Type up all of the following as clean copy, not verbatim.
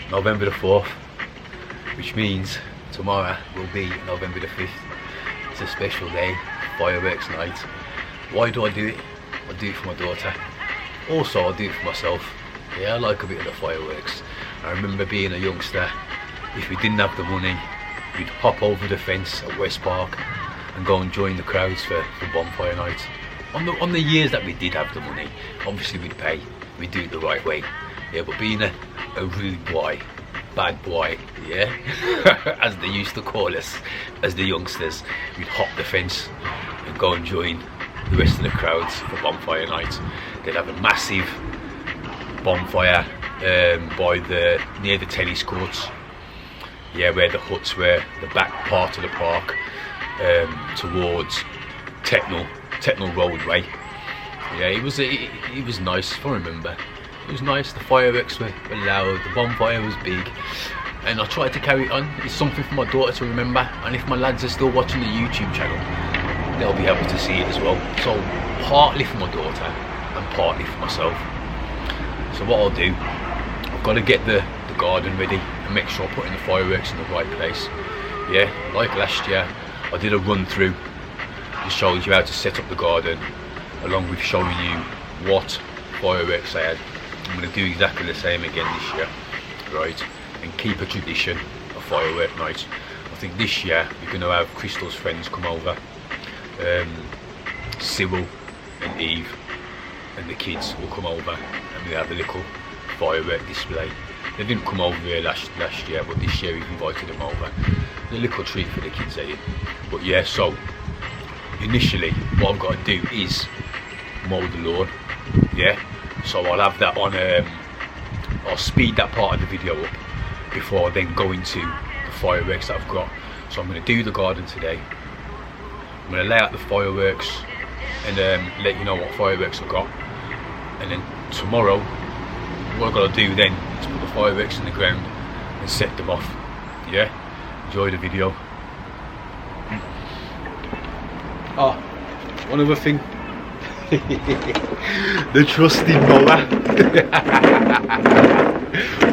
November the 4th, which means tomorrow will be November the 5th. It's a special day, fireworks night. Why do I do it? I do it for my daughter. Also, I do it for myself. Yeah, I like a bit of the fireworks. I remember being a youngster, if we didn't have the money, we'd hop over the fence at West Park and go and join the crowds for bonfire night. On the years that we did have the money, obviously we'd pay, we'd do it the right way. Yeah, but being a rude boy, bad boy, yeah, as they used to call us as the youngsters, we'd hop the fence and go and join the rest of the crowds for bonfire night. They'd have a massive bonfire near the tennis courts, yeah, where the huts were, the back part of the park, towards Tetnall Roadway. Yeah, it was nice. If I remember, it was nice. The fireworks were loud, the bonfire was big, and I tried to carry it on. It's something for my daughter to remember, and if my lads are still watching the YouTube channel, they'll be able to see it as well. So partly for my daughter and partly for myself. So what I'll do, I've got to get the garden ready and make sure I'm putting the fireworks in the right place. Yeah, like last year, I did a run through, just showed you how to set up the garden, along with showing you what fireworks I had. I'm going to do exactly the same again this year, right, and keep a tradition of firework night. I think this year we're going to have Crystal's friends come over, Cyril and Eve and the kids will come over, and we'll have a little firework display. They didn't come over here last year, but this year we've invited them over. A little treat for the kids, eh? But yeah, so initially what I've got to do is mow the lawn. Yeah, so I'll have that on. I'll speed that part of the video up before I then go into the fireworks that I've got. So I'm going to do the garden today. I'm going to lay out the fireworks and let you know what fireworks I've got. And then tomorrow, what I've got to do then is put the fireworks in the ground and set them off. Yeah, enjoy the video. Oh, one other thing. The trusty mower.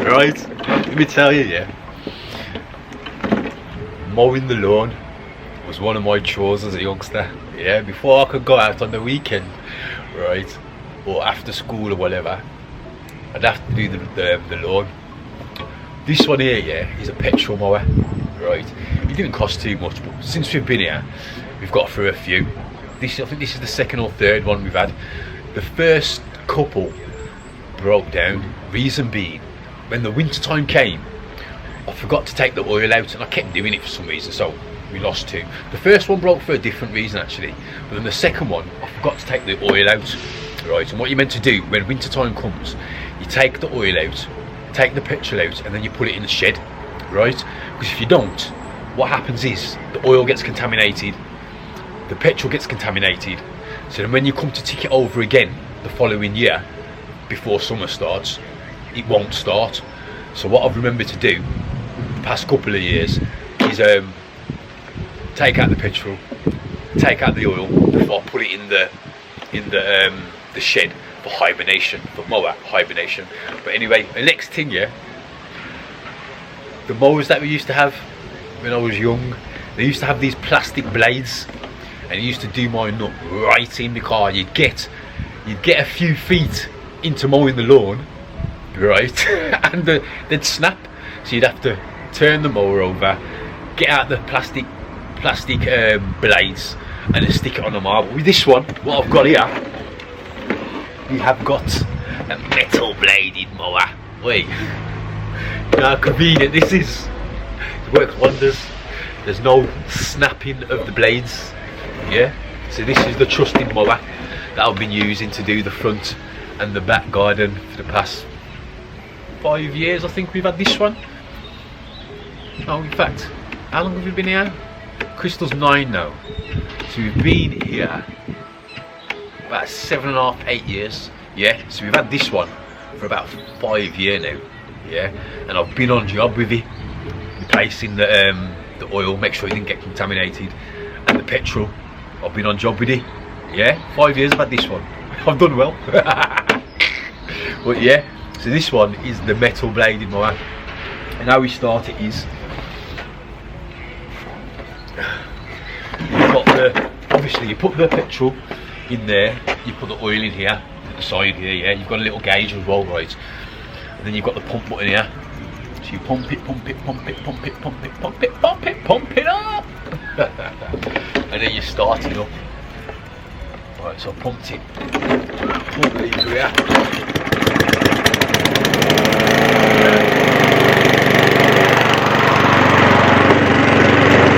Right, let me tell you, yeah, mowing the lawn was one of my chores as a youngster. Yeah, before I could go out on the weekend, right, or after school or whatever, I'd have to do the lawn. This one here, yeah, is a petrol mower, right? It didn't cost too much, but since we've been here, we've got through a few. I think this is the second or third one we've had. The first couple broke down. Reason being, when the winter time came, I forgot to take the oil out, and I kept doing it for some reason, so we lost two. The first one broke for a different reason actually, but then the second one, I forgot to take the oil out. Right, and what you're meant to do when winter time comes, you take the oil out, take the petrol out, and then you put it in the shed, right? Because if you don't, what happens is the oil gets contaminated, the petrol gets contaminated, so then when you come to tick it over again the following year, before summer starts, it won't start. So what I've remembered to do the past couple of years is take out the petrol, take out the oil before I put it in the shed for hibernation, for mower hibernation. But anyway, the next thing, yeah, the mowers that we used to have when I was young, they used to have these plastic blades, and it used to do my nut right in the car. You'd get a few feet into mowing the lawn, right, and they'd snap. So you'd have to turn the mower over, get out the plastic blades, and then stick it on the marble. With this one, what I've got here, we have got a metal bladed mower. Wait, how convenient this is. It works wonders. There's no snapping of the blades. Yeah, so this is the trusted mower that I've been using to do the front and the back garden for the past 5 years. I think we've had this one. No, in fact, how long have we been here? Crystal's 9 now, so we've been here about 7.5, 8 years. Yeah, so we've had this one for about 5 years now. Yeah, and I've been on job with it, replacing the oil, make sure it didn't get contaminated, and the petrol. I've been on job with it. Yeah, 5 years I've had this one. I've done well. But yeah, so this one is the metal bladed mower. And how we start it is, you've got the, obviously you put the petrol in there, you put the oil in here, at the side here, yeah, you've got a little gauge as well, right? And then you've got the pump button here, so you pump it, pump it, pump it, pump it, pump it, pump it, pump it, pump it up! And then you start it up. Right, so I pumped it, pump it into here.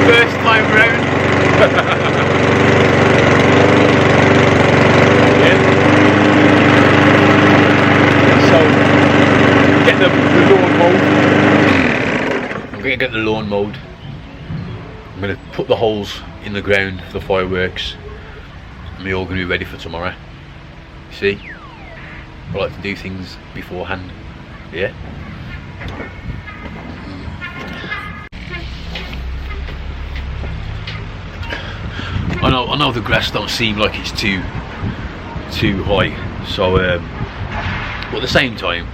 First time round. Yeah. So get the lawn mode. I'm going to get the lawn mode. I'm going to put the holes in the ground for the fireworks. And we're all going to be ready for tomorrow. See? I like to do things beforehand. Yeah. I know the grass don't seem like it's too high, so but at the same time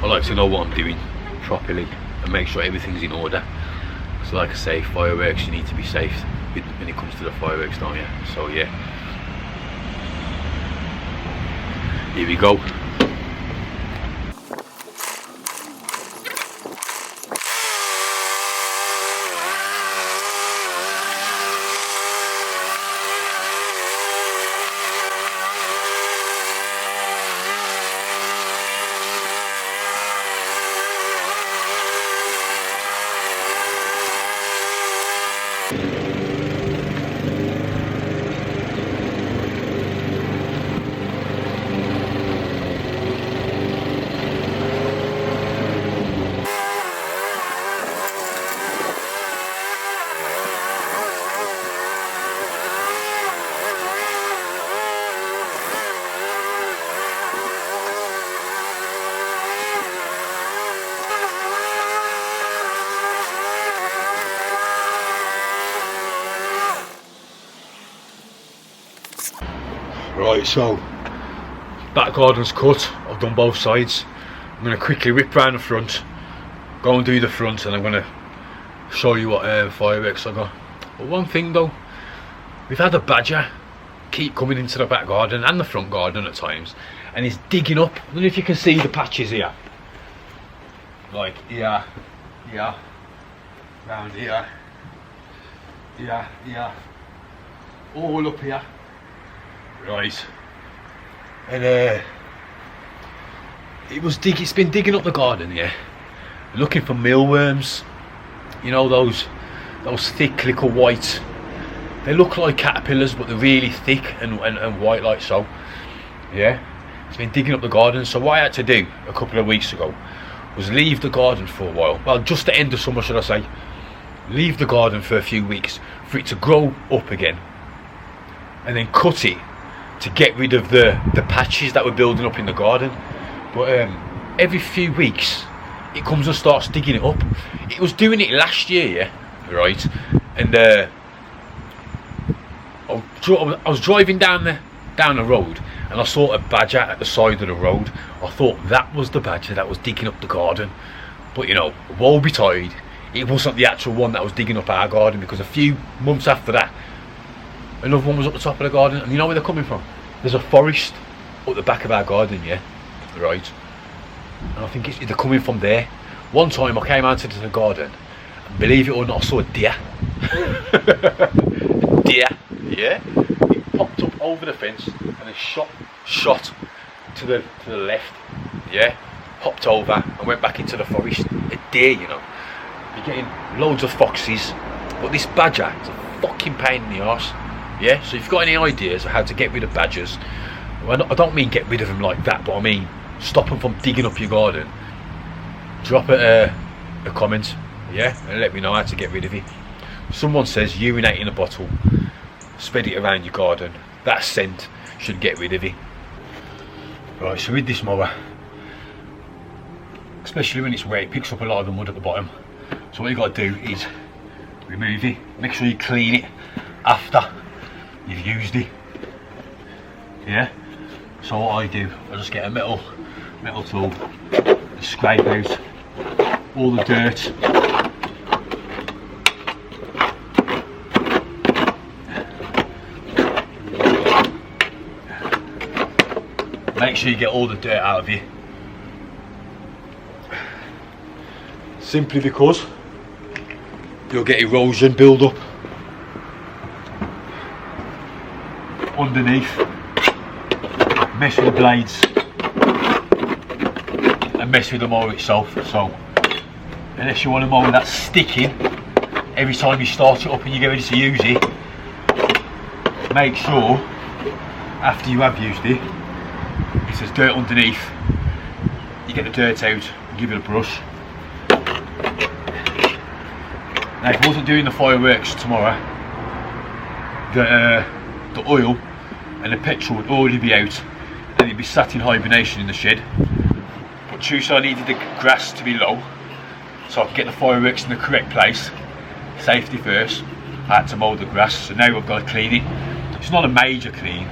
I like to know what I'm doing properly and make sure everything's in order. So like I say, fireworks, you need to be safe when it comes to the fireworks, don't you? So yeah, here we go. Right, so back garden's cut. I've done both sides. I'm going to quickly whip round the front, go and do the front, and I'm going to show you what fireworks I got. But one thing though, we've had a badger keep coming into the back garden and the front garden at times, and he's digging up. I don't know if you can see the patches here, like here, here, round here, here, here, all up here. Right, and it's been digging up the garden, yeah, looking for mealworms. You know, those thick little white, they look like caterpillars but they're really thick and white like so. Yeah, it's been digging up the garden. So what I had to do a couple of weeks ago was leave the garden for a while, well, just the end of summer should I say, leave the garden for a few weeks for it to grow up again, and then cut it to get rid of the patches that were building up in the garden. But every few weeks it comes and starts digging it up. It was doing it last year, yeah, right, and I was driving down the road and I saw a badger at the side of the road. I thought that was the badger that was digging up the garden, but you know, woe betide, it wasn't the actual one that was digging up our garden, because a few months after that another one was up the top of the garden. And you know where they're coming from? There's a forest up the back of our garden, yeah, right, and I think they're coming from there. One time I came out into the garden and believe it or not I saw a deer. A deer, yeah, it popped up over the fence and then shot to the left, yeah, hopped over and went back into the forest. A deer, you know, you're getting loads of foxes, but this badger is a fucking pain in the arse. Yeah, so if you've got any ideas of how to get rid of badgers, well, I don't mean get rid of them like that, but I mean stop them from digging up your garden, drop a comment, yeah, and let me know how to get rid of it. Someone says urinate in a bottle, spread it around your garden, that scent should get rid of it. Right, so with this mower, especially when it's wet, it picks up a lot of the mud at the bottom. So what you got to do is remove it, make sure you clean it after you've used it. Yeah, so what I do, I just get a metal tool and scrape out all the dirt. Make sure you get all the dirt out of you. Simply because you'll get erosion build up underneath, mess with the blades and mess with the mower itself. So unless you want a mower that's sticking every time you start it up and you get ready to use it, make sure after you have used it, if there's dirt underneath, you get the dirt out and give it a brush. Now if I wasn't doing the fireworks tomorrow, the oil and the petrol would already be out and it'd be sat in hibernation in the shed. But true, so I needed the grass to be low so I could get the fireworks in the correct place. Safety first. I had to mow the grass, so now I've got to clean it. It's not a major clean,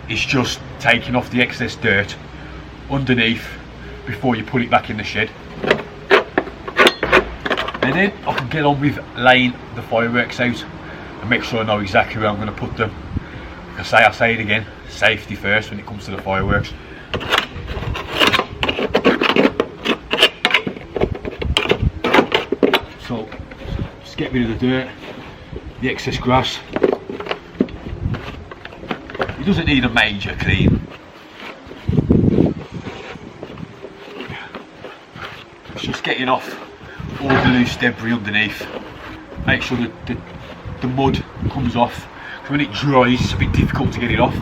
it's just taking off the excess dirt underneath before you put it back in the shed. And then I can get on with laying the fireworks out and make sure I know exactly where I'm going to put them. I say it again, safety first when it comes to the fireworks. So just get rid of the dirt, the excess grass. It doesn't need a major clean. It's just getting off all the loose debris underneath. Make sure that the mud comes off. When it dries, it's a bit difficult to get it off.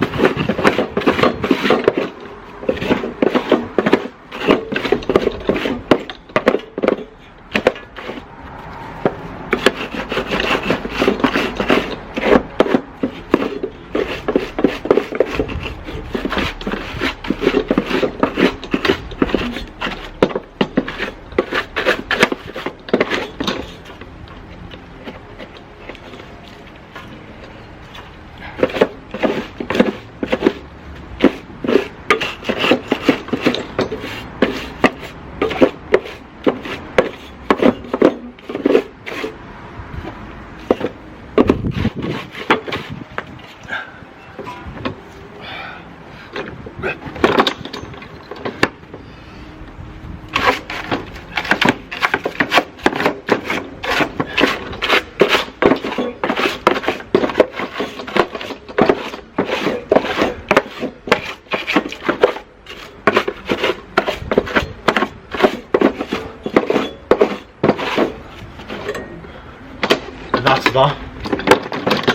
That's that.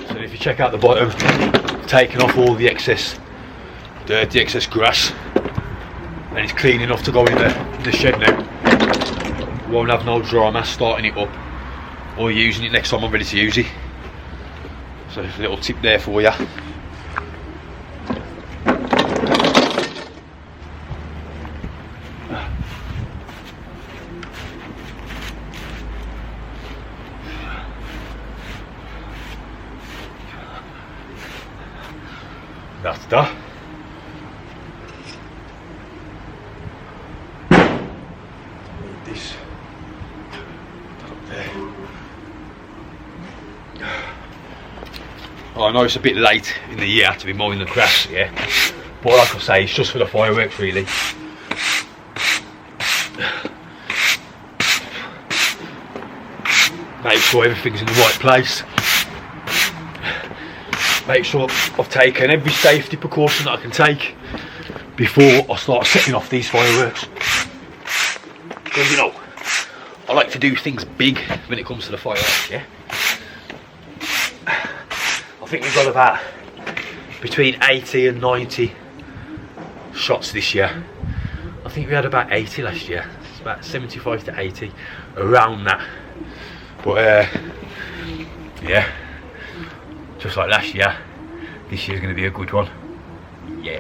So if you check out the bottom, taking off all the excess dirt, the excess grass, and it's clean enough to go in the shed now. Won't have no drama starting it up or using it next time I'm ready to use it. So a little tip there for you. That's that. This up there. Oh, I know it's a bit late in the year to be mowing the grass, yeah, but like I say, it's just for the fireworks really. Make sure everything's in the right place. Make sure I've taken every safety precaution that I can take before I start setting off these fireworks. Because you know, I like to do things big when it comes to the fireworks, yeah. I think we've got about between 80 and 90 shots this year. I think we had about 80 last year. It's about 75 to 80, around that. But yeah. Just like last year, this year's going to be a good one. Yeah.